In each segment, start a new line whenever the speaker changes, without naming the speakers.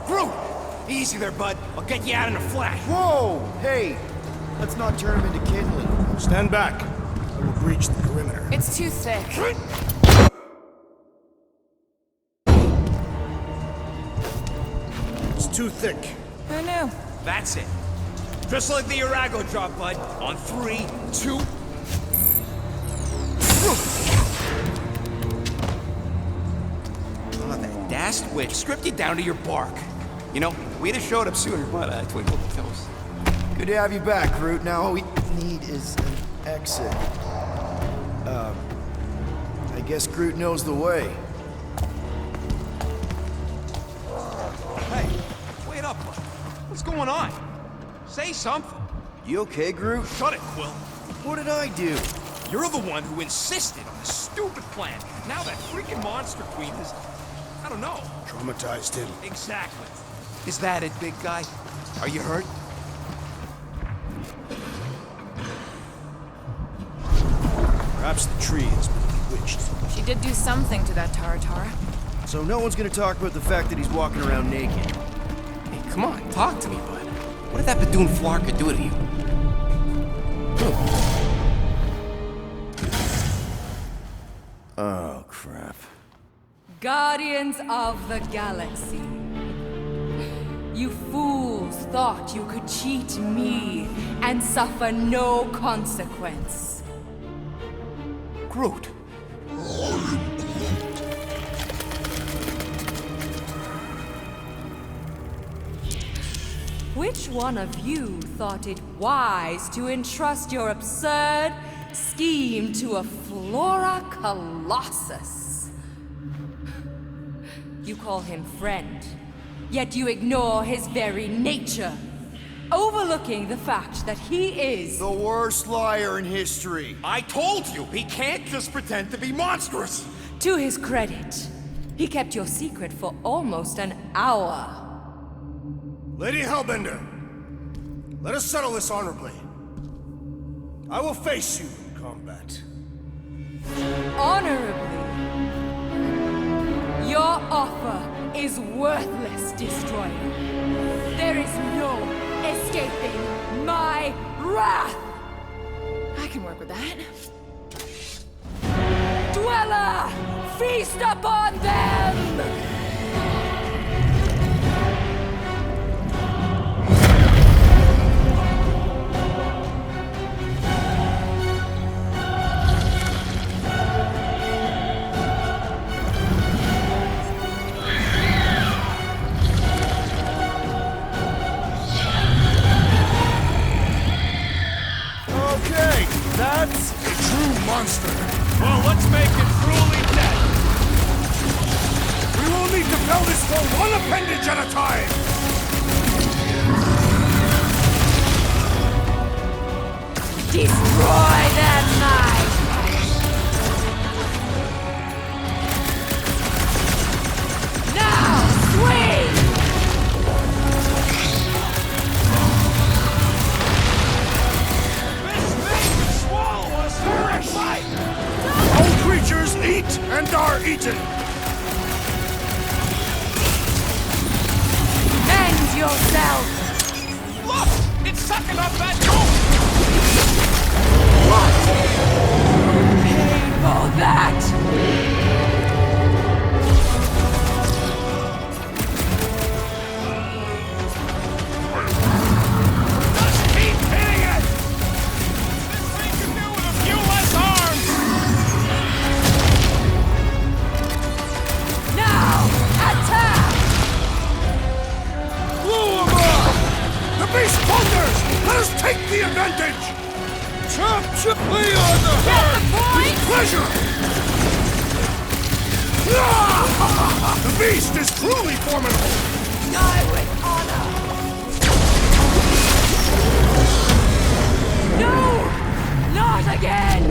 Groot! Easy there, bud. I'll get you out in a flash.
Whoa! Hey! Let's not turn him into kindling.
Stand back. I will breach the perimeter.
It's too thick.
It's too thick.
I know.
That's it. Just like the Arago drop, bud. On 3, 2... Oh, that dashed witch stripped you down to your bark. You know, we'd have showed up sooner, but I twinkled the toes.
Good to have you back, Groot. Now all we need is an exit. I guess Groot knows the way.
Hey, wait up, bud. What's going on? Say something.
You okay, Groot?
Shut it, Quill.
What did I do?
You're the one who insisted on this stupid plan. Now that freaking monster queen is... I don't know.
Traumatized him.
Exactly. Is that it, big guy? Are you hurt?
Perhaps the tree has been bewitched.
She did do something to that Tara.
So no one's gonna talk about the fact that he's walking around naked.
Hey, come on, talk to me, bud. What did that Badoon Flarka do to you?
Oh, crap.
Guardians of the Galaxy. You fools thought you could cheat me and suffer no consequence.
Groot.
Which one of you thought it wise to entrust your absurd scheme to a Flora Colossus? You call him friend, yet you ignore his very nature, overlooking the fact that he is
The worst liar in history.
I told you, he can't just pretend to be monstrous.
To his credit, he kept your secret for almost an hour.
Lady Hellbender, let us settle this honorably. I will face you in combat.
Honorably. Your offer is worthless, Destroyer. There is no escaping my wrath!
I can work with that.
Dweller! Feast upon them!
That's a true monster.
Well, let's make it truly dead.
We will need to fell this foe one appendage at a time.
Destroy their mind! Now, swing!
All creatures eat and are eaten.
Mend yourself!
Look! It's sucking up that goat!
What? Pay for that!
Let us take the advantage! Chop chiply on the heart! With pleasure! The beast is truly formidable!
Die with honor! No! Not again!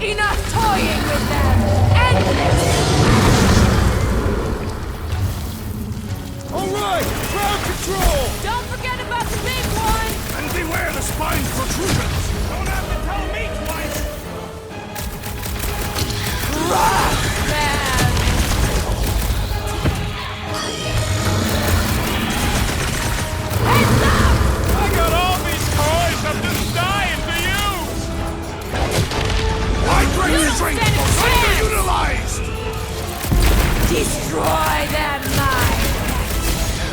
Enough toying with them! End this!
Alright! Ground control!
Don't forget about the big one!
And beware the spine protrusions!
Don't have to tell me twice!
Rock, man! Destroy them, my pet!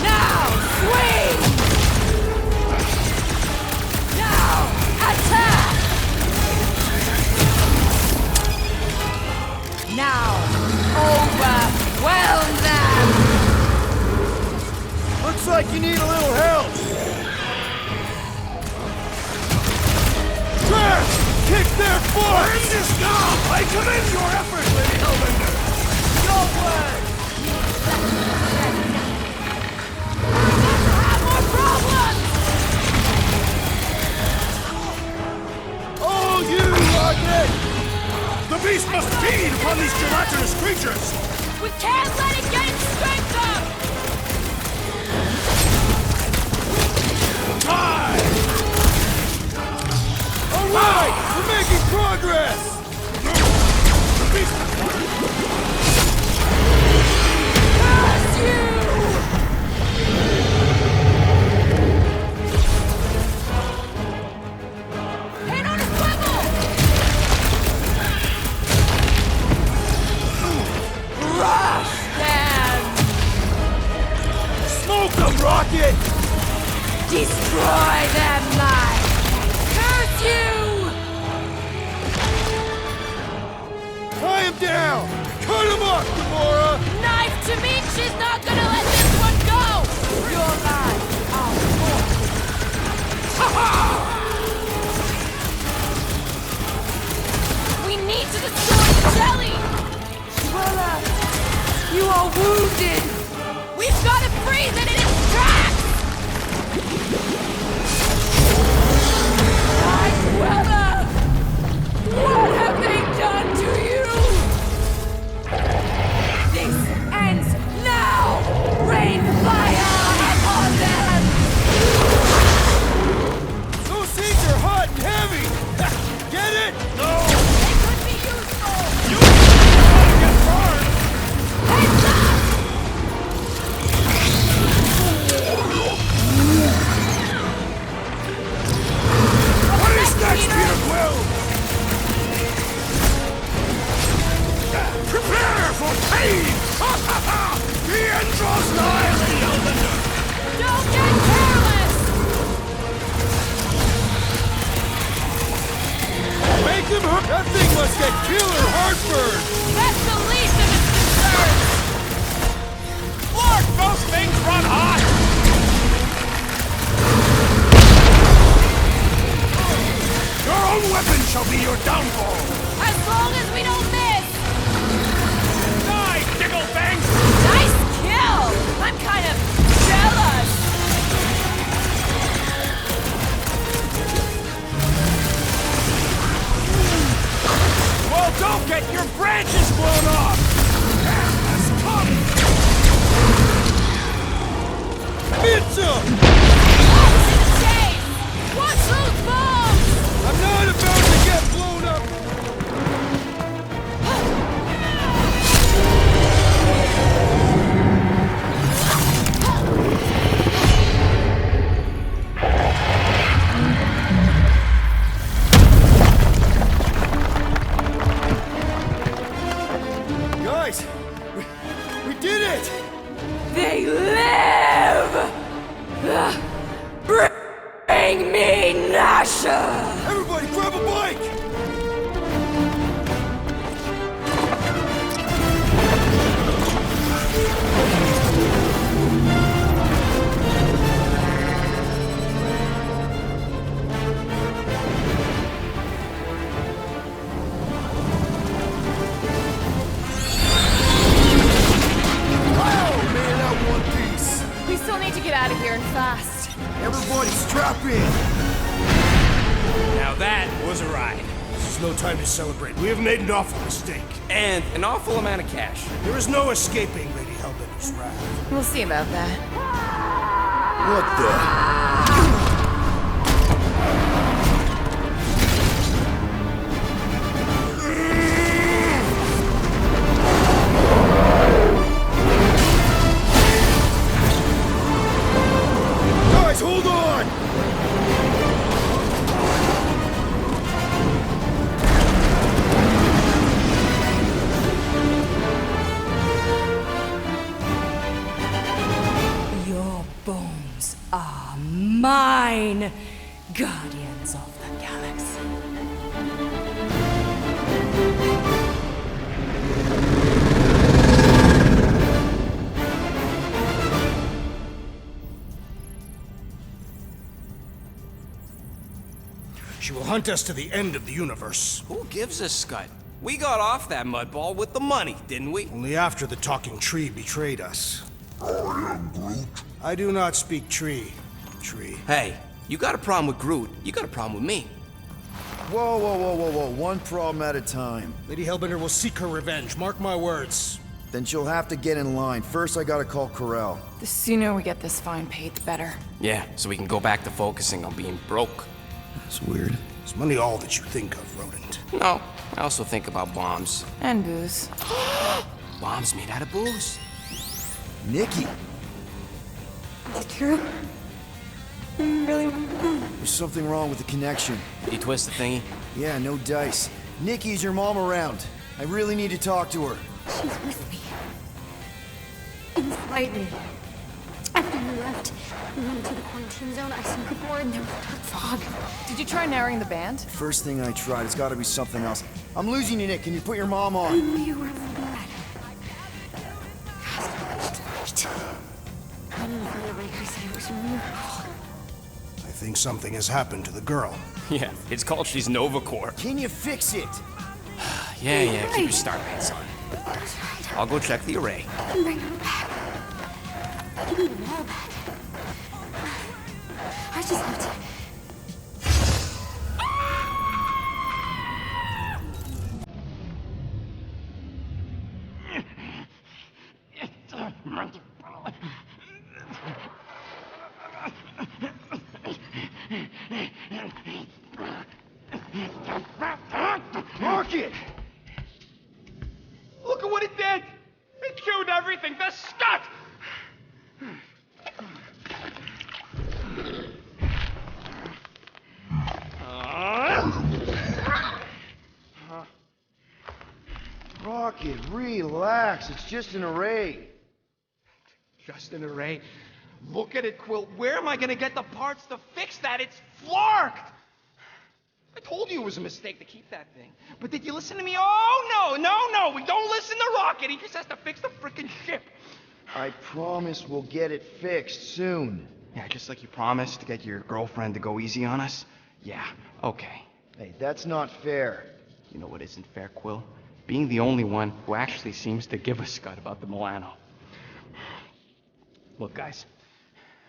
Now, swing! Now, attack! Now, overwhelm them!
Looks like you need a little help. Trash! Kick their foot!
Bring this now! I commend your effort, Lady Hellbender!
Go way!
Have more problems!
Oh, you rocket!
The beast must feed upon these gelatinous creatures!
We can't let it get its strength up!
Die!
All right! We're making progress!
The beast
Curse you! Hit on a swivel! Rush them!
Smoke them, Rocket!
Destroy them, my curse you!
Tie him down! Cut him up, Gamora!
Knife to meat, she's not gonna let this one go! Your life, our We need to destroy the jelly! Cruella, you are wounded! We've got to freeze it in its tracks! My Cruella! What have they done to you? This ends now! Rain fire upon them!
Those things are hot and heavy! Get it? No!
They could be useful!
You get burned!
Heads up!
What is next, Peter Quill? Prepare for pain! The end draws nigh, Lady Hellbender!
Don't get careless!
Make them hurt! That thing must get killer heartburn!
That's the least of its concerns!
Look, those things run hot!
Your own weapon shall be your downfall!
As long as we don't miss!
Die, Digglebangs!
Nice kill! I'm kind of jealous!
Well, don't get your branches blown off! That's coming!
It's up!
What's in the chase? Watch those bombs!
I'm not about to get blown up! Guys! We did it!
They live! Bring me Nasha!
Everybody grab a bike! Oh, man, that one piece!
We still need to get out of here and fast.
Everybody strap in!
Now that was a ride.
This is no time to celebrate. We have made an awful mistake.
And an awful amount of cash.
There is no escaping Lady Hellbender's wrath.
We'll see about that.
What the? Guys, hold on!
Guardians of the Galaxy.
She will hunt us to the end of the universe.
Who gives a scut? We got off that mudball with the money, didn't we?
Only after the talking tree betrayed us. I do not speak tree.
Hey, you got a problem with Groot, you got a problem with me.
Whoa, whoa, whoa, whoa, whoa. One problem at a time.
Lady Hellbender will seek her revenge, mark my words.
Then she'll have to get in line. First, I gotta call Corel.
The sooner we get this fine paid, the better.
Yeah, so we can go back to focusing on being broke.
That's weird.
Is money all that you think of, rodent?
No, I also think about bombs.
And booze.
Bombs made out of booze.
Nikki,
Is it true? Really?
there's something wrong with the connection.
Did you twist the thingy?
Yeah, no dice. Nikki, is your mom around? I really need to talk to her.
She's with me. Inside me. After you left, we went into the quarantine zone. I snuck aboard and there was dark fog.
Did you try narrowing the band?
First thing I tried, it's gotta be something else. I'm losing you, Nick. Can you put your mom
I
on?
knew you were bad. I didn't feel like I said it was a miracle.
I think something has happened to the girl.
Yeah, it's called she's Nova Corps.
Can you fix it?
Yeah, keep your star pants on.
That's right.
I'll go check the array.
I can bring her back. I can even all back. I just have to...
Rocket! Look at what it did! It chewed everything! The scut!
Rocket, relax. It's just an array.
Just an array. Look at it, Quill. Where am I gonna get the parts to fix that? It's flarked! I told you it was a mistake to keep that thing. But did you listen to me? Oh, no! We don't listen to Rocket. He just has to fix the frickin' ship.
I promise we'll get it fixed soon.
Yeah, just like you promised to get your girlfriend to go easy on us? Yeah, okay.
Hey, that's not fair.
You know what isn't fair, Quill? Being the only one who actually seems to give a scut about the Milano. Look, guys,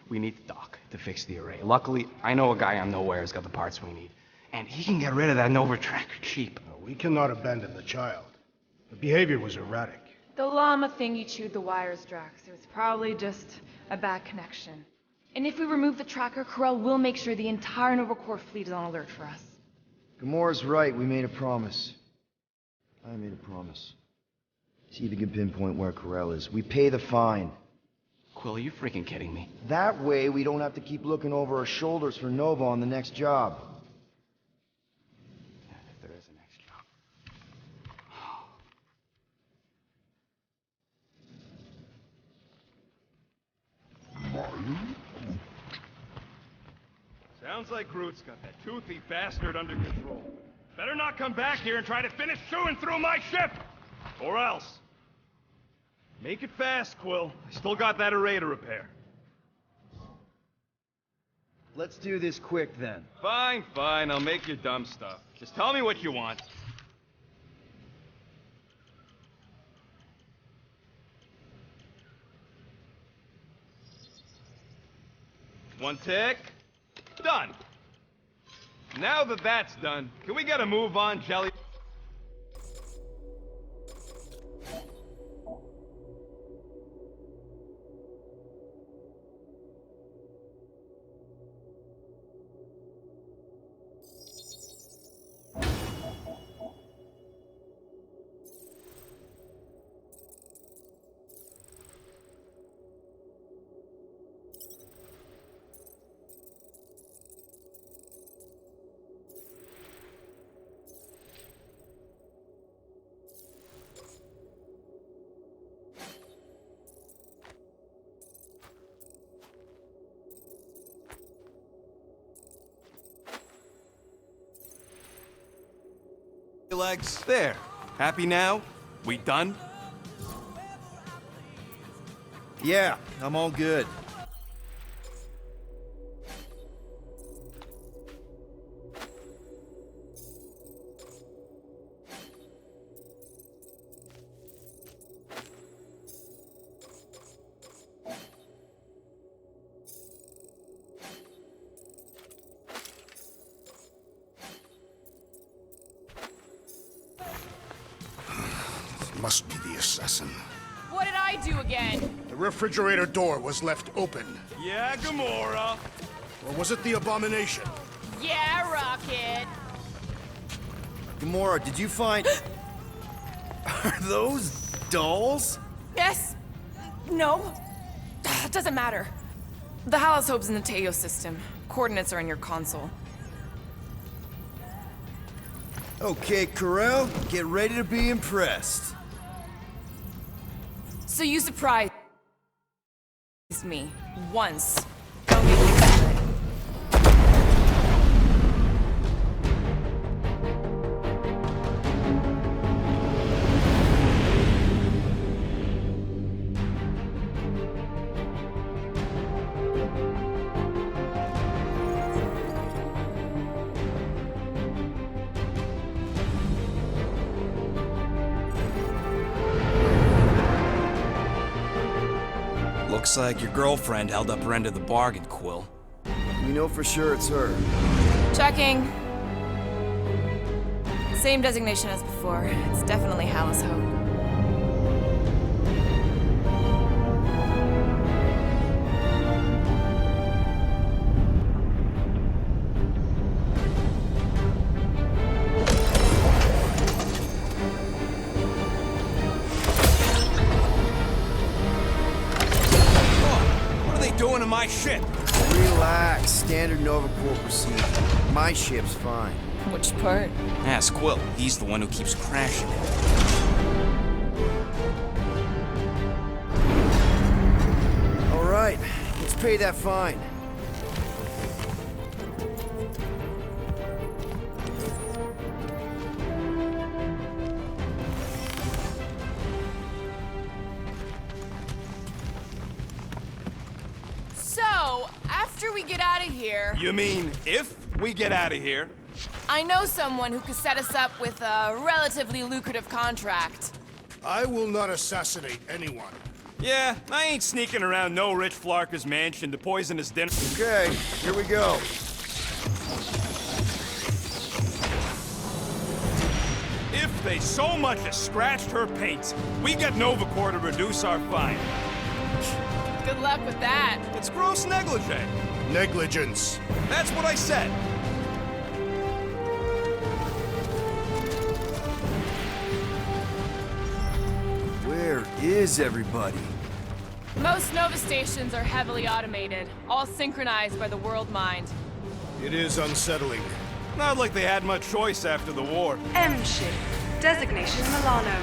we need the doc to fix the array. Luckily, I know a guy on Nowhere has got the parts we need. And he can get rid of that Nova tracker cheap.
We cannot abandon the child. The behavior was erratic.
The llama thing you chewed the wires, Drax. It was probably just a bad connection. And if we remove the tracker, Corel will make sure the entire Nova Corps fleet is on alert for us.
Gamora's right. We made a promise. I made a promise. See if you can pinpoint where Corel is. We pay the fine.
Quill, are you freaking kidding me?
That way, we don't have to keep looking over our shoulders for Nova on the next job.
If there is a next job.
Sounds like Groot's got that toothy bastard under control. Better not come back here and try to finish chewing through my ship! Or else. Make it fast, Quill. I still got that array to repair.
Let's do this quick then.
Fine, I'll make your dumb stuff. Just tell me what you want. One tick. Done. Now that that's done, can we get a move on, Jelly? legs. There. Happy now? We done?
Yeah, I'm all good.
Must be the assassin.
What did I do again?
The refrigerator door was left open.
Yeah, Gamora.
Or was it the abomination?
Yeah, Rocket.
Gamora, did you find... Are those dolls?
Yes. No. Doesn't matter. The Halosope's in the Teo system. Coordinates are in your console.
Okay, Corel, get ready to be impressed.
So you surprised me once. Don't get used to it.
Looks like your girlfriend held up her end of the bargain, Quill.
We know for sure it's her.
Checking. Same designation as before. It's definitely Halosope.
Doing to my ship?
Relax, standard Nova Corps procedure. My ship's fine.
Which part?
Ask Quill. He's the one who keeps crashing it.
All right, let's pay that fine.
So, after we get out of here,
You mean if we get out of here?
I know someone who could set us up with a relatively lucrative contract.
I will not assassinate anyone.
Yeah, I ain't sneaking around no rich flarker's mansion to poison his dinner.
Okay, here we go.
If they so much as scratched her paint, we get Nova Corps to reduce our fine.
Good luck with that.
It's gross negligee.
Negligence.
That's what I said.
Where is everybody?
Most Nova stations are heavily automated, all synchronized by the world mind.
It is unsettling.
Not like they had much choice after the war.
M ship. Designation Milano.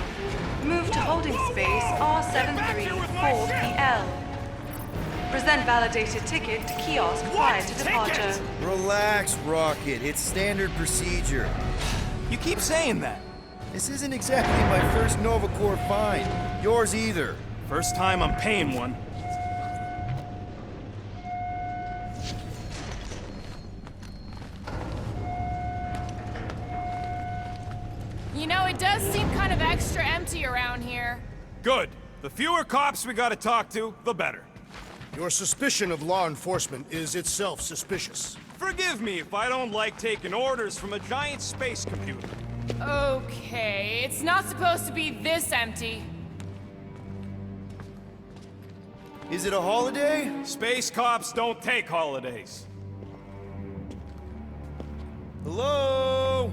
Move to holding space R734PL. Present validated ticket to kiosk prior to departure.
Relax, Rocket. It's standard procedure.
You keep saying that.
This isn't exactly my first Nova Corps find. Yours either.
First time I'm paying one.
You know, it does seem kind of extra empty around here.
Good. The fewer cops we gotta talk to, the better.
Your suspicion of law enforcement is itself suspicious.
Forgive me if I don't like taking orders from a giant space computer.
Okay, it's not supposed to be this empty.
Is it a holiday?
Space cops don't take holidays.
Hello?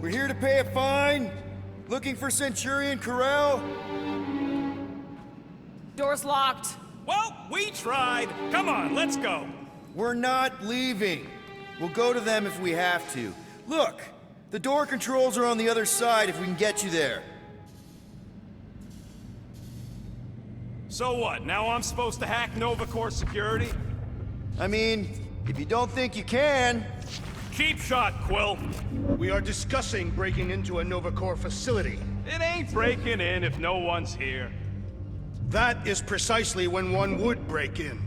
We're here to pay a fine. Looking for Centurion Corel?
Door's locked.
Well, we tried. Come on, let's go.
We're not leaving. We'll go to them if we have to. Look, the door controls are on the other side if we can get you there.
So what, now I'm supposed to hack Nova Corps security?
I mean, if you don't think you can...
cheap shot, Quill.
We are discussing breaking into a Nova Corps facility.
It ain't breaking in if no one's here.
That is precisely when one would break in.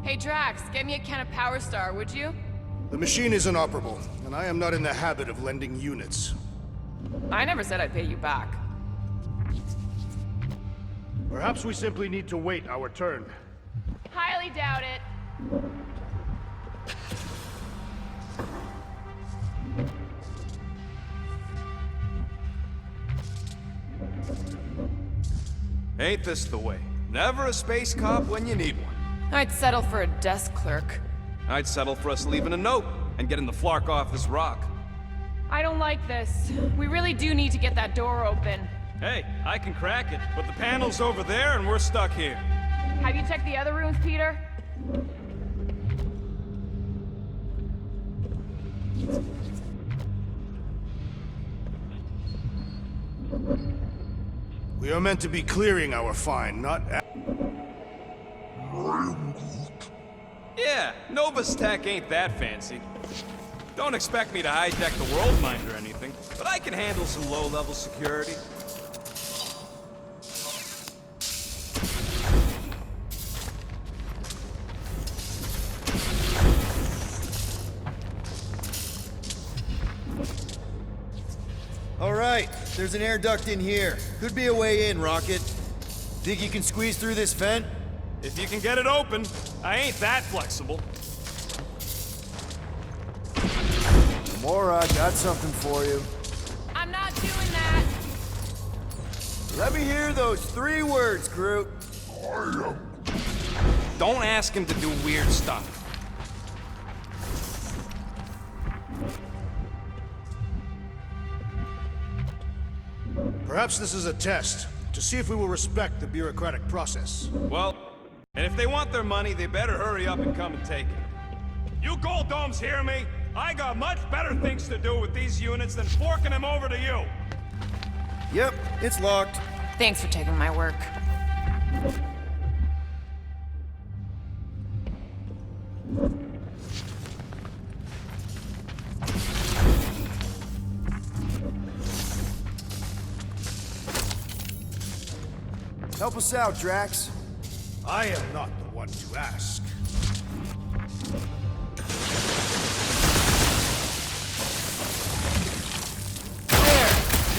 Hey, Drax, get me a can of Power Star, would you?
The machine is inoperable, and I am not in the habit of lending units.
I never said I'd pay you back.
Perhaps we simply need to wait our turn.
Highly doubt it.
Ain't this the way? Never a space cop when you need one.
I'd settle for a desk clerk.
I'd settle for us leaving a note and getting the flark off this rock.
I don't like this. We really do need to get that door open.
Hey, I can crack it, but the panel's over there and we're stuck here.
Have you checked the other rooms, Peter?
We are meant to be clearing our find, not...
Yeah, Nova's tech ain't that fancy. Don't expect me to hijack the world mind or anything, but I can handle some low-level security.
All right, there's an air duct in here. Could be a way in, Rocket. Think you can squeeze through this vent?
If you can get it open, I ain't that flexible.
Mora, got something for you.
I'm not doing that.
Let me hear those 3 words, Groot.
Don't ask him to do weird stuff.
Perhaps this is a test, to see if we will respect the bureaucratic process.
Well, and if they want their money, they better hurry up and come and take it. You Gold Domes hear me? I got much better things to do with these units than forking them over to you.
Yep, it's locked.
Thanks for taking my work.
Help us out, Drax.
I am not the one to ask.
There!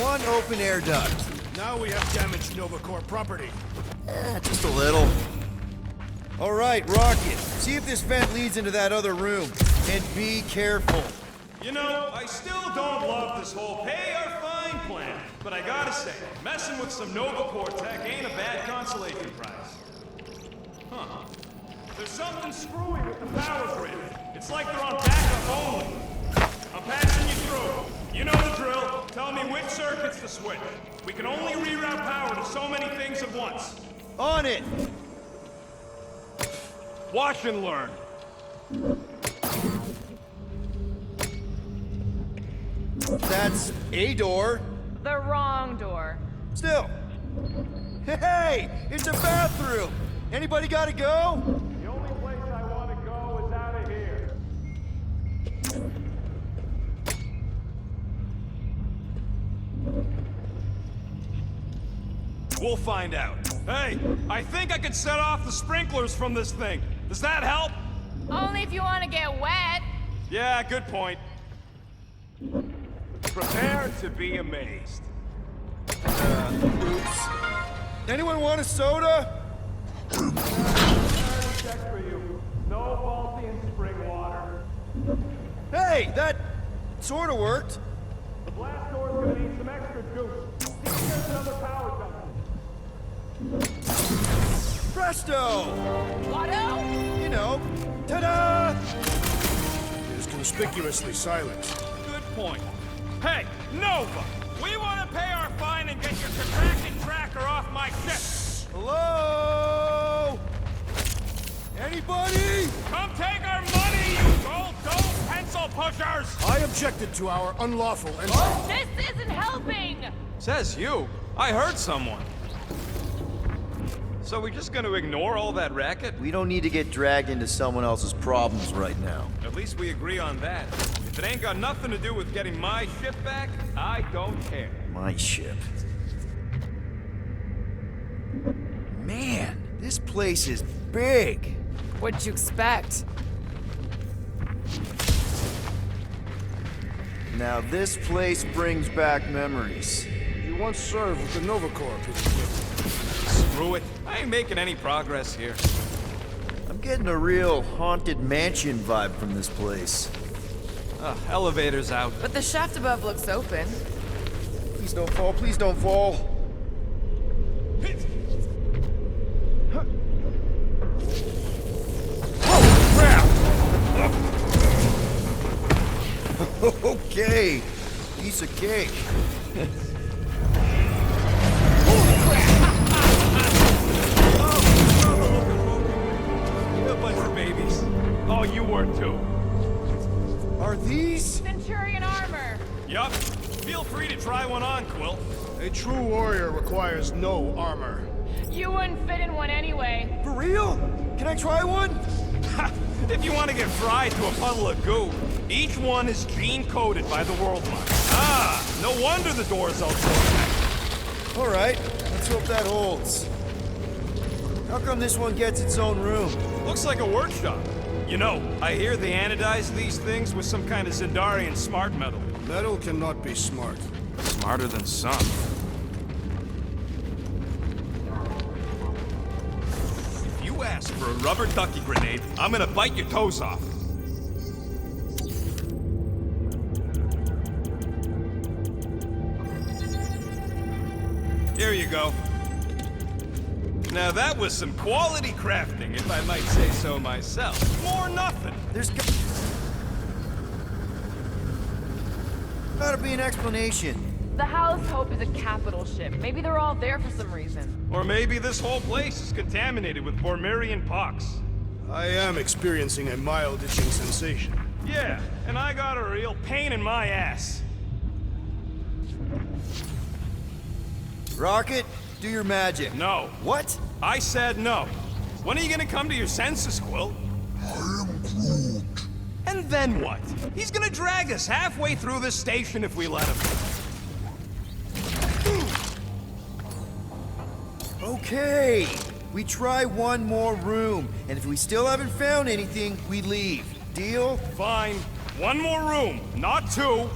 One open air duct.
Now we have damaged Nova Corps property.
Just a little. All right, Rocket. See if this vent leads into that other room. And be careful.
You know, I still don't love this whole pay or fine plan, but I gotta say, messing with some Nova Corps tech ain't a bad consolation prize. Huh. There's something screwy with the power grid. It's like they're on backup only. I'm passing you through. You know the drill. Tell me which circuits to switch. We can only reroute power to so many things at once.
On it!
Watch and learn.
That's a door.
The wrong door.
Still. Hey! It's a bathroom! Anybody gotta go?
The only place I want to go is out of here. We'll find out. Hey, I think I could set off the sprinklers from this thing. Does that help?
Only if you want to get wet.
Yeah, good point. Prepare to be amazed.
Oops. Anyone want a soda?
Check for you. No faulty in spring water.
Hey, that sorta worked.
The blast door's gonna need some extra juice. See if there's another power dump.
Presto!
Otto?
You know, ta-da!
It is conspicuously silent.
Good point. Hey, Nova! We want to pay our fine and get your contracted tracker off my ship!
Hello? Anybody?
Come take our money, you gold dome pencil pushers!
I objected to our unlawful entry.
This isn't helping!
Says you. I heard someone. So we're just gonna ignore all that racket?
We don't need to get dragged into someone else's problems right now.
At least we agree on that. If it ain't got nothing to do with getting my ship back, I don't care.
My ship. Man, this place is big.
What'd you expect?
Now this place brings back memories.
You once served with the Nova Corps, Peter.
Screw it. I ain't making any progress here.
I'm getting a real haunted mansion vibe from this place.
Elevator's out.
But the shaft above looks open.
Please don't fall, please don't fall. Okay, piece of cake.
You're a bunch of babies. Oh, you were too.
Are these?
Centurion armor!
Yup. Feel free to try one on, Quill.
A true warrior requires no armor.
You wouldn't fit in one anyway.
For real? Can I try one?
If you want to get fried to a puddle of goo, each one is gene-coded by the World Mark. Ah, no wonder the door's outside.
All right, let's hope that holds. How come this one gets its own room?
Looks like a workshop. You know, I hear they anodize these things with some kind of Zendarian smart metal.
Metal cannot be smart.
Smarter than some. If you ask for a rubber ducky grenade, I'm gonna bite your toes off. Here you go. Now that was some quality crafting, if I might say so myself. More nothing.
There's gotta be an explanation.
The House Hope is a capital ship. Maybe they're all there for some reason.
Or maybe this whole place is contaminated with Bormirian pox.
I am experiencing a mild itching sensation.
Yeah, and I got a real pain in my ass.
Rocket, do your magic.
No.
What?
I said no. When are you gonna come to your senses, Quill?
I am Groot.
And then what? He's gonna drag us halfway through this station if we let him.
Okay, we try one more room, and if we still haven't found anything, we leave. Deal?
Fine. One more room, not two.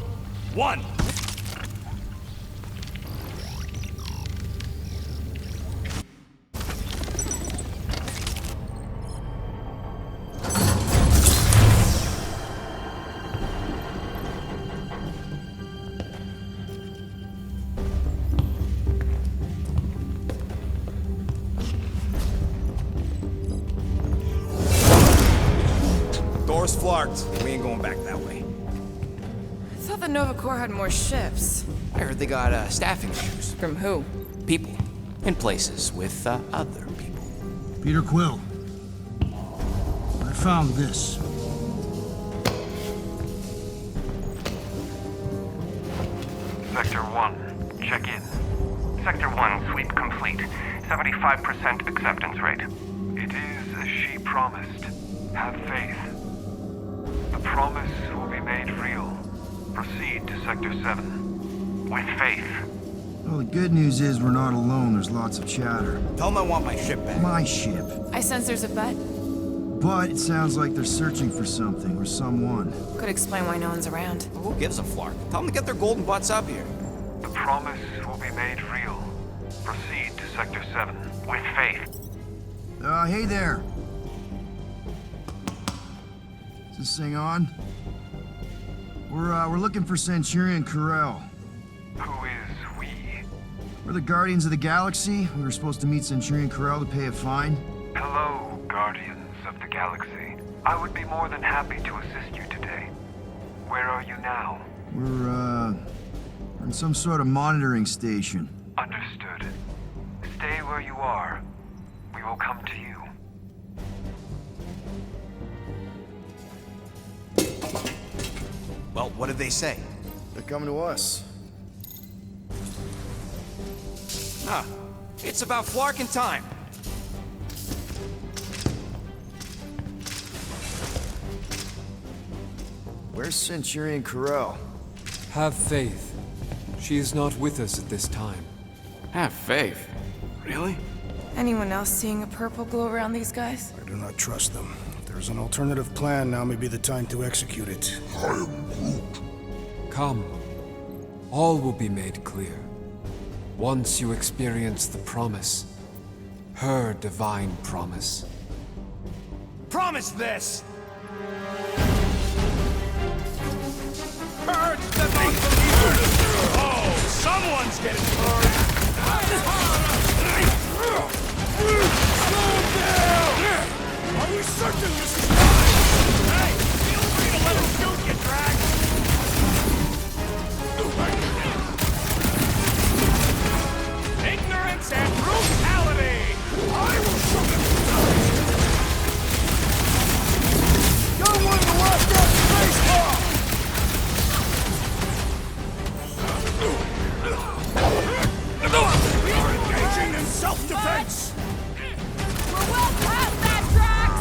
One. Door's flarked. We ain't going back that way.
I thought the Nova Corps had more ships.
I heard they got staffing issues.
From who?
People. In places with other people.
Peter Quill. I found this.
Sector 1, check in. Sector 1, sweep complete. 75% acceptance rate. It is as she promised. Have faith. The promise will be made real. Proceed to Sector 7. With faith.
Well, the good news is we're not alone. There's lots of chatter.
Tell them I want my ship back.
My ship.
I sense there's a bet.
But it sounds like they're searching for something or someone.
Could explain why no one's around.
Who gives a flark? Tell them to get their golden butts up here.
The promise will be made real. Proceed to Sector 7. With faith.
Hey there. Is this thing on? We're looking for Centurion Corell.
Who is we?
We're the Guardians of the Galaxy. We were supposed to meet Centurion Corell to pay a fine.
Hello, Guardians of the Galaxy. I would be more than happy to assist you today. Where are you now?
We're in some sort of monitoring station.
Understood. Stay where you are. We will come to you.
Well, what did they say?
They're coming to us.
It's about flarking time.
Where's Centurion Corell?
Have faith. She is not with us at this time.
Have faith. Really?
Anyone else seeing a purple glow around these guys?
I do not trust them. If there's an alternative plan, now may be the time to execute it.
Come. All will be made clear. Once you experience the promise. Her divine promise.
Promise this! Purge the unbelievers! Oh, someone's getting hurt! Slow down! Are we certain this is mine? Hey, feel free to let him shoot you, Drax! Ignorance and brutality! I will show them
You're one to left that baseball! We are engaging in self-defense!
We're well past that, Drax!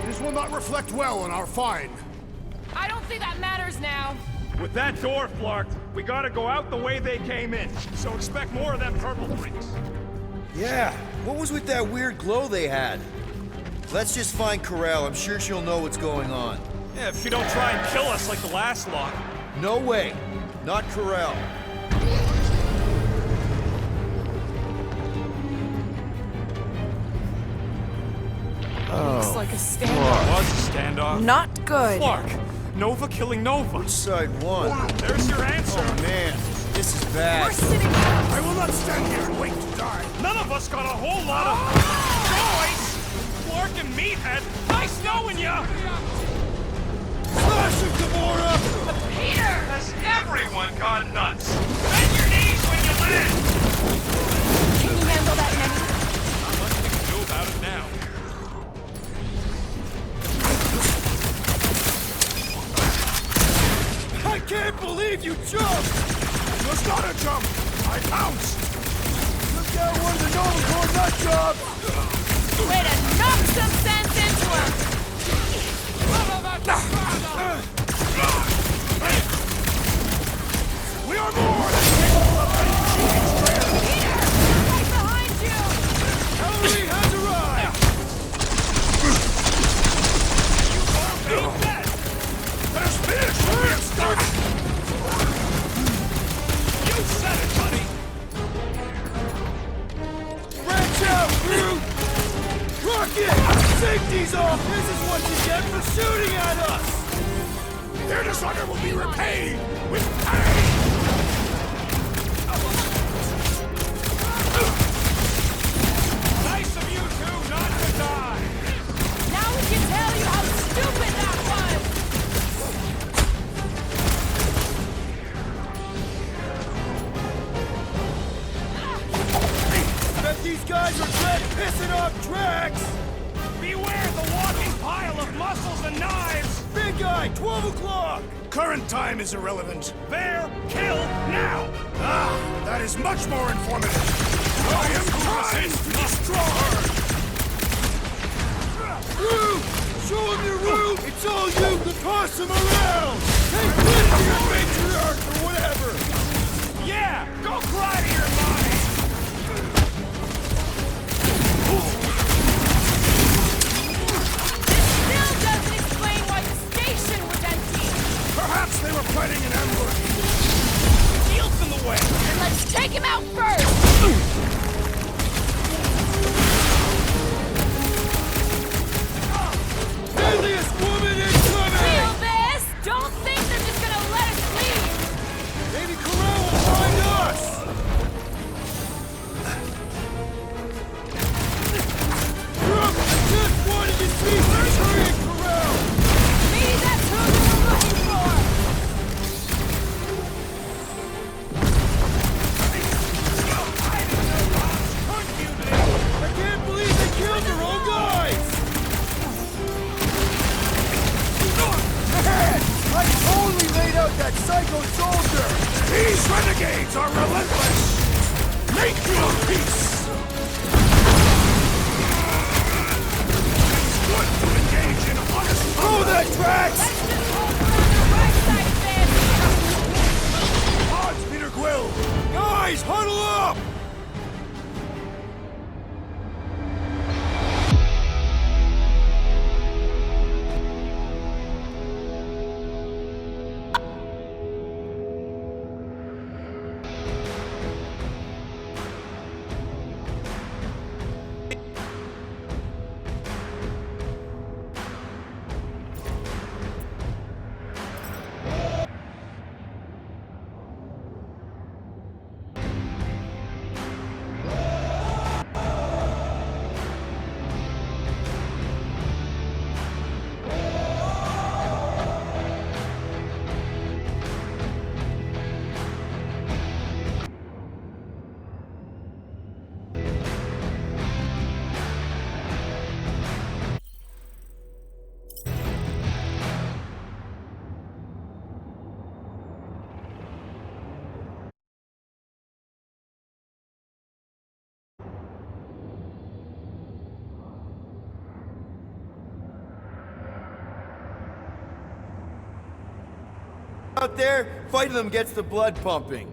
This will not reflect well on our fine.
I don't think that matters now.
With that door flarked, we gotta go out the way they came in. So expect more of them purple freaks.
Yeah, what was with that weird glow they had? Let's just find Corell. I'm sure she'll know what's going on.
Yeah, if she don't try and kill us like the last lot.
No way. Not Corell.
Looks like a standoff.
Was a standoff.
Not good.
Clark, Nova killing Nova.
Which side won?
There's your answer.
Oh man, this is bad.
We're sitting down.
I will not stand here and wait to die.
None of us got a whole lot of choice. Clark and Meathead, nice knowing ya.
Smash it, Gamora!
Peter, has everyone gone nuts? Bend your knees when you land.
Can you handle that, Nettie?
Not much we can do about it now.
I can't believe you jumped! It was not a jump! I bounced! Look down one of the Nova Corps nut jobs!
Way to knock some sense into him!
We are more than capable of fighting cheating traitors!
Peter! Right behind you!
Cavalry has arrived!
You are being dead.
Let us finish what we have started!
You said it, buddy.
Branch out, Groot! Rocket! Safety's off! This is what you get for shooting at us! Their dishonor will be repaid with pain!
Nice of you two not to die.
Now we can tell you how stupid that was!
Bet these guys regret pissing off Drax!
Beware the walking pile of muscles and knives.
Big guy, 12 o'clock! Current time is irrelevant.
Bear, kill now.
Ah, that is much more informative. I am trying to destroy her! Root! Show him your root! It's all you to toss him around! Take this to your matriarch or whatever!
Yeah, go cry to your mommy.
Still doesn't explain why the station was empty!
Perhaps they were planning an ambush!
Shield's in the way.
Then let's take him out first!
Deadliest woman incoming!
Feel this? Don't think they're just gonna let us leave!
Maybe Corral will find us! Brooke, I just wanted to see Centurion Corral!
Maybe that's who we were looking for!
I can't believe they killed their own guys! Ahead! I totally laid out that psycho soldier! These renegades are relentless! Make your peace! It's good to engage my tracks! Odds, Peter Quill! Guys, huddle up!
Out there, fighting them gets the blood pumping.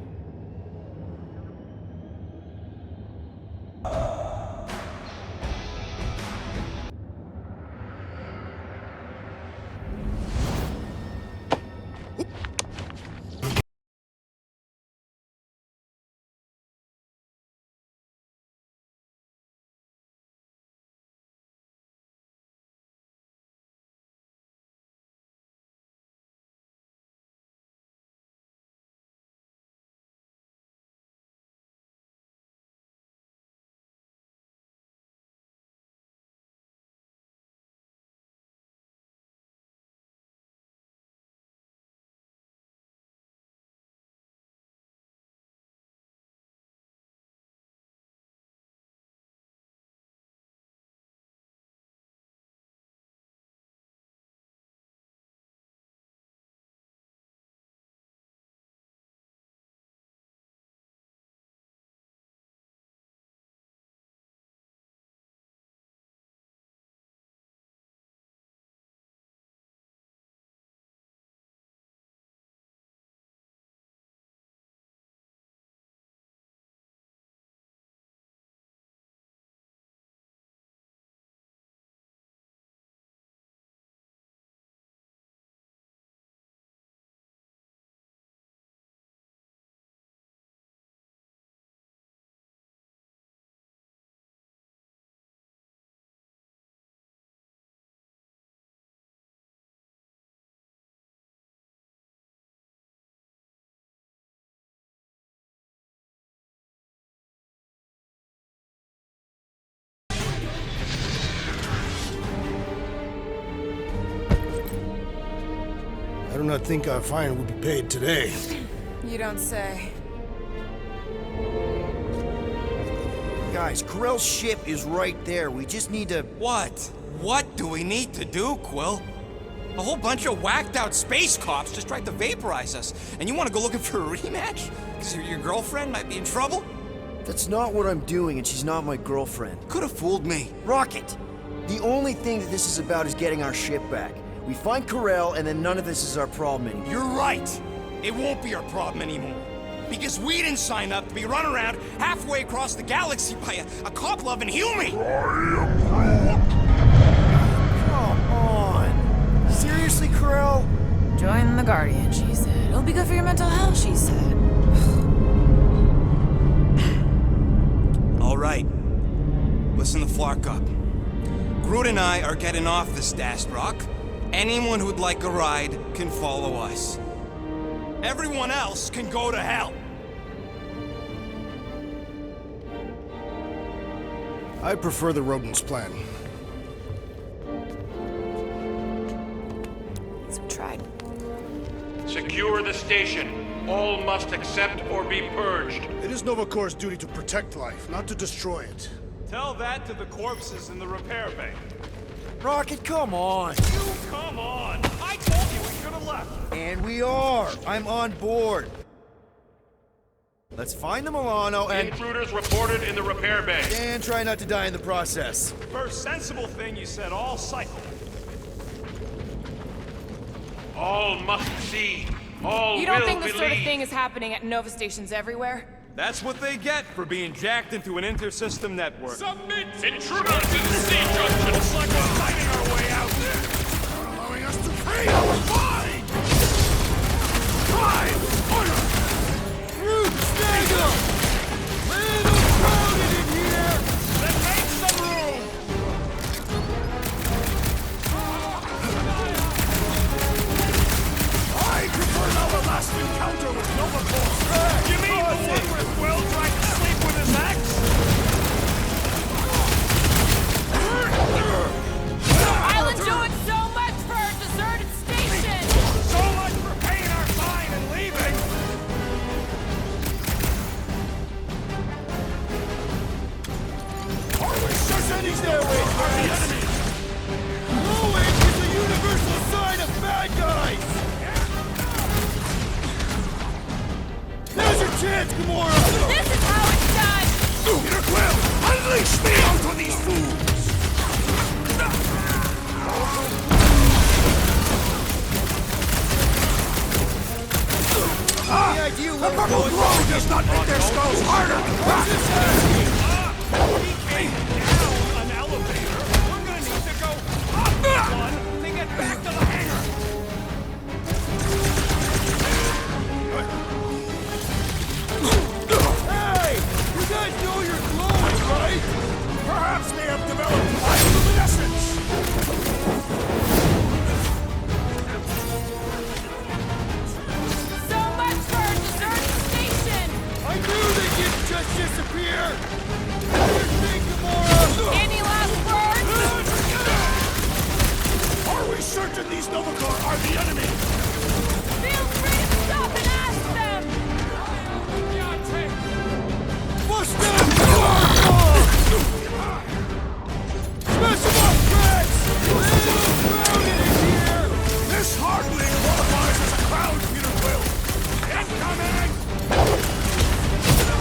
I do not think our fine will be paid today.
You don't say.
Guys, Corell's ship is right there. We just need to...
What? What do we need to do, Quill? A whole bunch of whacked out space cops just tried to vaporize us, and you want to go looking for a rematch? Because your girlfriend might be in trouble?
That's not what I'm doing, and she's not my girlfriend.
Could have fooled me.
Rocket! The only thing that this is about is getting our ship back. We find Corell, and then none of this is our problem anymore.
You're right. It won't be our problem anymore. Because we didn't sign up to be run around halfway across the galaxy by a cop-loving human.
Come on. Seriously, Corell?
Join the Guardian, she said. It'll be good for your mental health, she said.
All right. Listen to Flark up. Groot and I are getting off this Dast Rock. Anyone who'd like a ride can follow us. Everyone else can go to hell.
I prefer the rodents plan.
So we tried.
Secure the station. All must accept or be purged.
It is Nova Corps' duty to protect life, not to destroy it.
Tell that to the corpses in the repair bay.
Rocket, come on.
You come on! I told you we should have left.
And we are. I'm on board. Let's find the Milano and...
Intruders reported in the repair bay.
And try not to die in the process.
First sensible thing you said all cycle.
All must see. All
You don't
will
think this
believe.
sort of thing is happening at Nova stations everywhere?
That's what they get for being jacked into an inter-system network.
Submit! Intruder to the C-junction!
Looks like we're fighting our way out. Not allowing us to pay our fine! Prime! Order! Root Snaggle! Little crowded in here!
Then make some room!
I prefer our last encounter with Nova Corps.
You mean the one where Quill tried to sleep with his ex?
Island doing so much for our deserted station!
So much for paying our fine and leaving!
Are we certain these airways are the enemy? Knowing is a universal sign of bad guys! There's your chance, Gamora!
This is how it's done!
Peter Quill, unleash me onto these fools! The purple glow does not make their skulls harder to crack!
He came down an elevator. We're gonna need to go up one to get back to the hangar.
Hey! You guys know you're glowing, right? Perhaps they have developed bioluminescence!
So much for our deserted station!
I knew they didn't just disappear! What do you think, Gamora?
Any last words?
Are we certain these Novacore are the enemy?
Feel free to stop and ask them!
Bust them! Smash them up, Drax! Little crowded in here! This hardly qualifies as a crowd, Peter Quill! Incoming!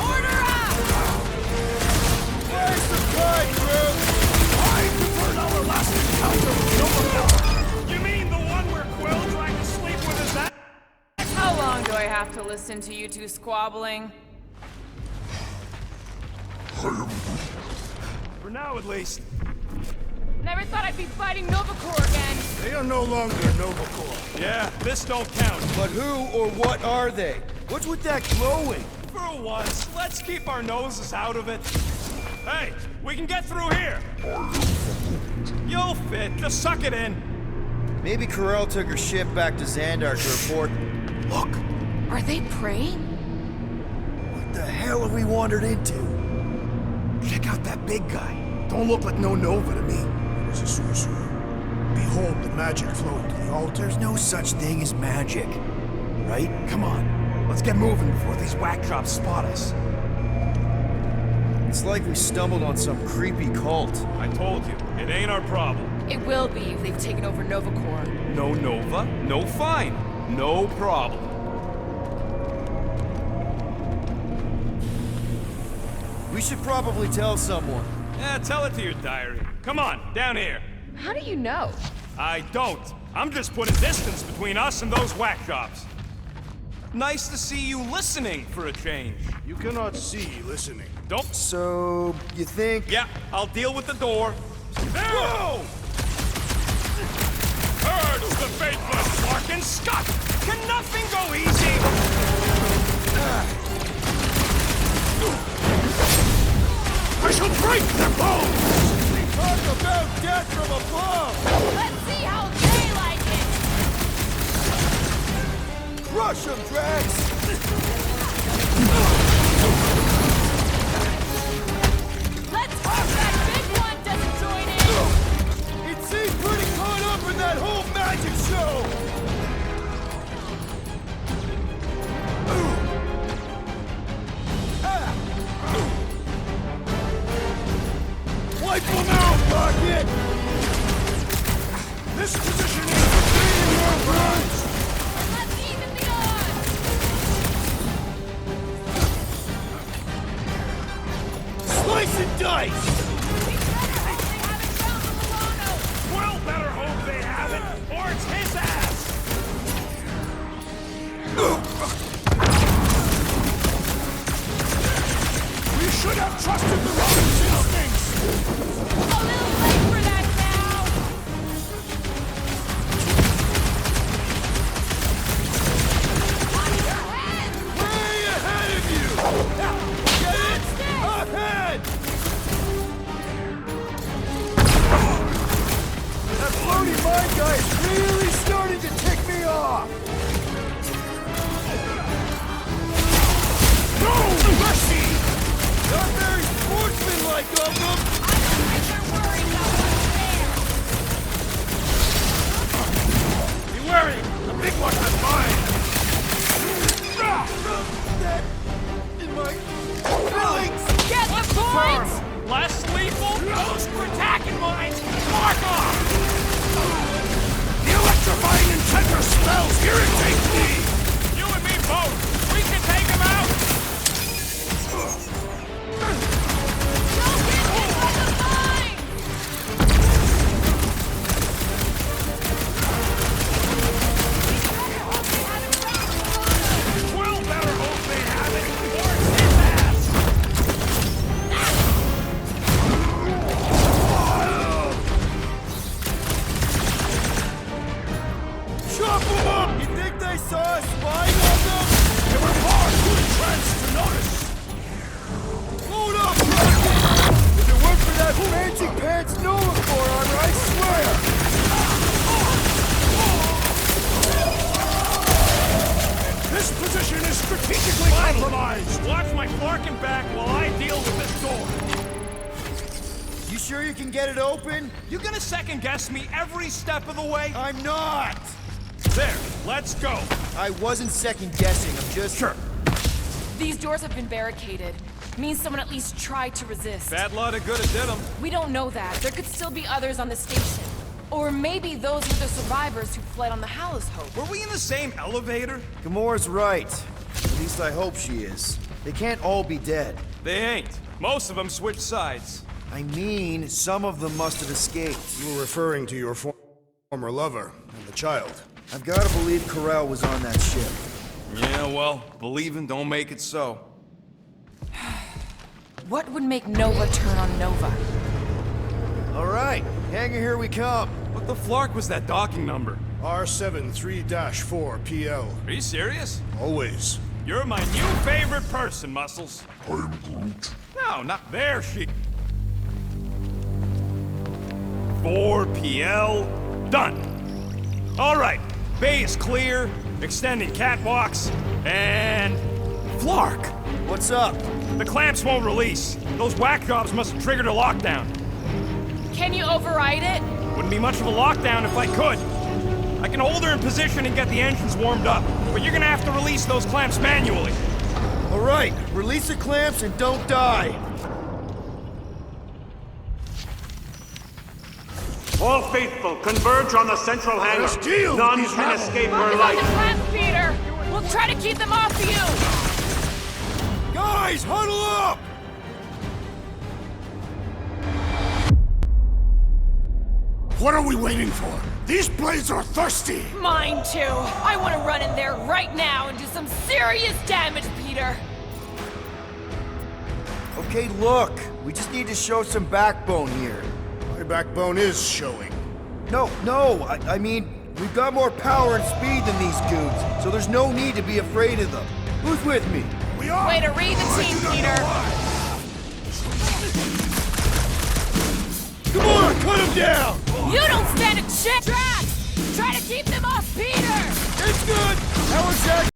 Order up!
Where's the pride, group? I preferred our last encounter with Nova.
You mean the one where Quill tried to sleep with his ex?
How long do I have to listen to you two squabbling?
For now, at least.
Never thought I'd be fighting Nova Corps again.
They are no longer Novacore.
Yeah, this don't count.
But who or what are they? What's with that glowing?
For once, let's keep our noses out of it. Hey, we can get through here. You'll fit. Just suck it in.
Maybe Corell took her ship back to Xandar to report. Look!
Are they praying?
What the hell have we wandered into?
Check out that big guy. Don't look like no Nova to me. It is a sorcerer. Behold the magic flowing to the altar.
There's no such thing as magic. Right?
Come on, let's get moving before these whack drops spot us.
It's like we stumbled on some creepy cult.
I told you, it ain't our problem.
It will be if they've taken over Nova Corps.
No Nova, no fine. No problem.
We should probably tell someone.
Yeah, tell it to your diary. Come on, down here.
How do you know?
I don't. I'm just putting distance between us and those whack jobs. Nice to see you listening for a change.
You cannot see listening.
Don't.
So, you think...
Yeah, I'll deal with the door. There!
Whoa!
Urge the faithless, Larkin Scott! Can nothing go easy?
I shall break their bones! We talk about death from above!
Let's see how they like it!
Crush them, Drax!
Let's hope that big one doesn't join in!
It seemed pretty caught up in that whole magic show! Wipe them out, Rocket! This position is between your runs!
Let's even the odds!
Slice and dice!
We better hope they haven't found the Milano!
Well, better hope they haven't, or it's his ass!
of them!
Be wary! The big one has mine!
That in my feelings!
Get the points!
Less lethal? Those were attacking mines! Mark off!
The electrifying intender spells irritate me!
You and me both! We can take him out!
Don't get hit by the mine!
Quill better hope they have it! Or it's his ass!
Chop them up! You think they saw us spying on them? They were far too entranced to notice! Load up, Rocky! If it weren't for that fancy pants Nova forearmor, I swear! This position is strategically compromised!
Watch my Flarkin back while I deal with this door!
You sure you can get it open?
You gonna second-guess me every step of the way?
I'm not!
There, let's go!
I wasn't second-guessing, I'm just...
Sure.
These doors have been barricaded. Means someone at least tried to resist.
Bad lot of good it did them.
We don't know that. There could still be others on the station. Or maybe those were the survivors who fled on the Hallows Hope.
Were we in the same elevator?
Gamora's right. At least I hope she is. They can't all be dead.
They ain't. Most of them switched sides.
I mean, some of them must have escaped.
You were referring to your former lover and the child.
I've got to believe Corell was on that ship.
Yeah, well, believing don't make it so.
What would make Nova turn on Nova?
All right, Hangar, here we come.
What the flark was that docking number?
R73-4 PL.
Are you serious?
Always.
You're my new favorite person, Muscles.
I am Groot.
No, not there, she... 4 PL, done. All right, bay is clear, extending catwalks, and... Flark!
What's up?
The clamps won't release. Those whack jobs must have triggered a lockdown.
Can you override it?
Wouldn't be much of a lockdown if I could. I can hold her in position and get the engines warmed up, but you're gonna have to release those clamps manually.
All right, release the clamps and don't die.
All faithful, converge on the central hangar.
Let's deal with
None
these
can
rebels.
escape her
Focus on the
light.
clamps, Peter! We'll try to keep them off you!
Guys, huddle up! What are we waiting for? These blades are thirsty!
Mine too! I want to run in there right now and do some serious damage, Peter!
Okay, look, we just need to show some backbone here.
My backbone is showing.
No, I mean, we've got more power and speed than these goons, so there's no need to be afraid of them. Who's with me?
We are!
Way to read the team, Peter!
Come on, cut him down!
You don't stand a chance! Drax! Try to keep them off Peter!
It's good! Howard Jack!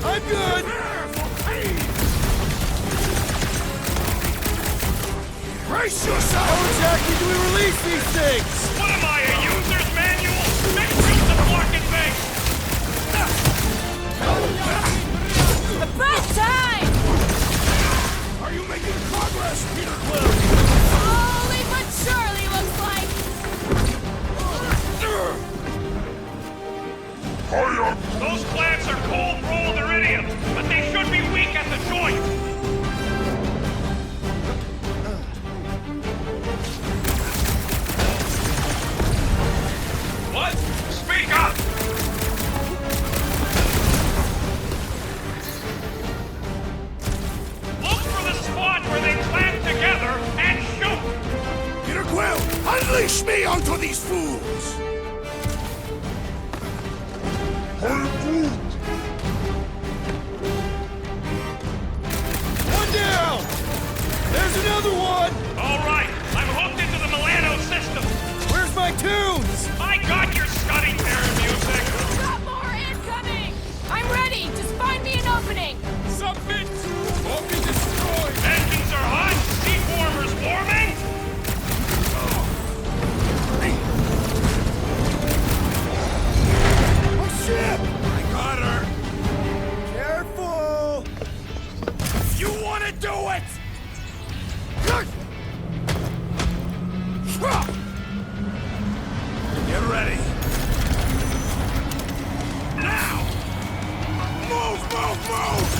I'm good! Brace yourself! How exactly do we release these things?
What am I, a user's manual? Make use of blocking things!
About time!
Are you making progress, Peter Quill?
Slowly but surely, looks like.
Those clamps are cold-rolled iridium, but they should be weak at the joint! What? Speak up! Look for the spot where they clamp together and shoot!
Peter Quill, unleash me onto these fools! One down! There's another one!
All right, I'm hooked into the Milano system.
Where's my tunes?
I got your Scuddy Terror music.
Got more incoming! I'm ready! Just find me an opening!
Submit! Won't be destroyed!
Engines are hot, seat warmers warming.
Oh shit! I got her! Careful! If you want to do it! Get ready! Now! Move, move, move!